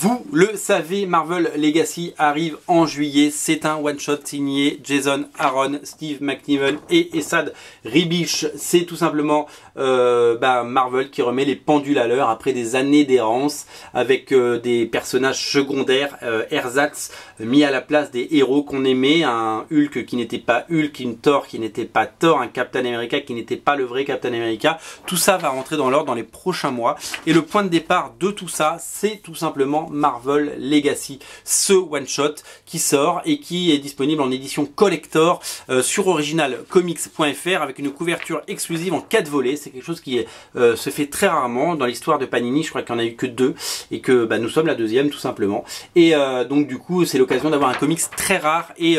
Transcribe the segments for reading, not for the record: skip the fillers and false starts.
Vous le savez, Marvel Legacy arrive en juillet. C'est un one-shot signé Jason Aaron, Steve McNiven et Esad Ribić. C'est tout simplement Marvel qui remet les pendules à l'heure après des années d'errance avec des personnages secondaires ersatz mis à la place des héros qu'on aimait. Un Hulk qui n'était pas Hulk, une Thor qui n'était pas Thor, un Captain America qui n'était pas le vrai Captain America. Tout ça va rentrer dans l'ordre dans les prochains mois. Et le point de départ de tout ça, c'est tout simplement Marvel Legacy, ce one-shot qui sort et qui est disponible en édition collector sur originalcomics.fr avec une couverture exclusive en 4 volets. C'est quelque chose qui se fait très rarement dans l'histoire de Panini. Je crois qu'il n'y en a eu que 2 et que nous sommes la deuxième tout simplement. Et donc du coup c'est l'occasion d'avoir un comics très rare et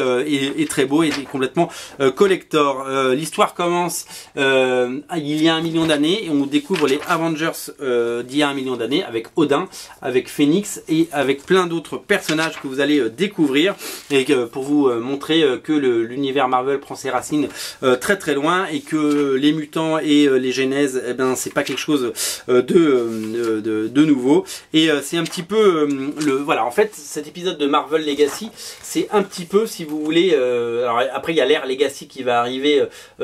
très beau et complètement collector. L'histoire commence il y a 1 million d'années et on découvre les Avengers d'il y a 1 million d'années avec Odin, avec Phoenix et avec plein d'autres personnages que vous allez découvrir et pour vous montrer que l'univers Marvel prend ses racines très très loin et que les mutants et les genèses, eh ben c'est pas quelque chose de nouveau. Et c'est un petit peu voilà, en fait cet épisode de Marvel Legacy c'est un petit peu, si vous voulez, alors après il y a l'ère Legacy qui va arriver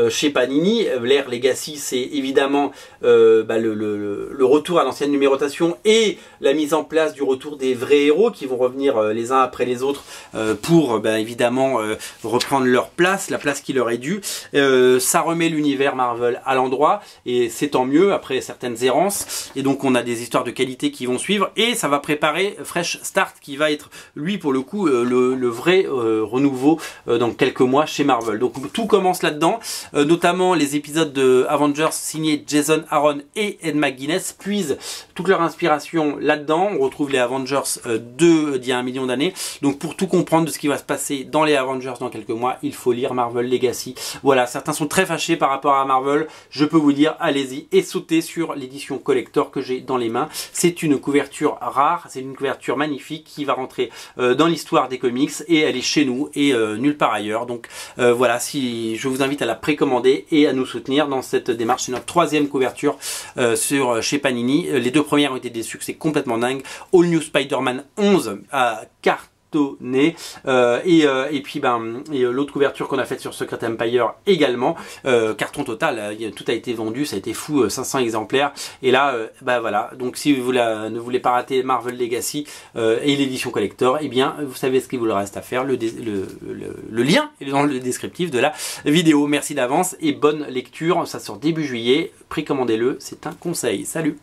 chez Panini. L'ère Legacy c'est évidemment le retour à l'ancienne numérotation et la mise en place du retour des vrais héros qui vont revenir les uns après les autres pour évidemment reprendre leur place, la place qui leur est due. Ça remet l'univers Marvel à l'endroit et c'est tant mieux après certaines errances, et donc on a des histoires de qualité qui vont suivre et ça va préparer Fresh Start qui va être lui pour le coup le vrai renouveau dans quelques mois chez Marvel. Donc tout commence là-dedans, notamment les épisodes de Avengers signés Jason Aaron et Ed McGuinness puisent toute leur inspiration là-dedans. On retrouve les Avengers d'il y a 1 million d'années. Donc pour tout comprendre de ce qui va se passer dans les Avengers dans quelques mois, il faut lire Marvel Legacy. Voilà, certains sont très fâchés par rapport à Marvel. Je peux vous dire, allez-y et sautez sur l'édition collector que j'ai dans les mains. C'est une couverture rare, c'est une couverture magnifique qui va rentrer dans l'histoire des comics et elle est chez nous et nulle part ailleurs. Donc voilà, si je vous invite à la précommander et à nous soutenir dans cette démarche. C'est notre 3e couverture chez Panini. Les 2 premières ont été des succès complètement dingues. All New Spider-Man 11 à cartonné et puis l'autre couverture qu'on a faite sur Secret Empire également, carton total, tout a été vendu, ça a été fou, 500 exemplaires et là voilà, donc si vous ne voulez pas rater Marvel Legacy et l'édition collector, et bien vous savez ce qu'il vous reste à faire, le lien est dans le descriptif de la vidéo. Merci d'avance et bonne lecture, ça sort début juillet, précommandez-le, c'est un conseil. Salut.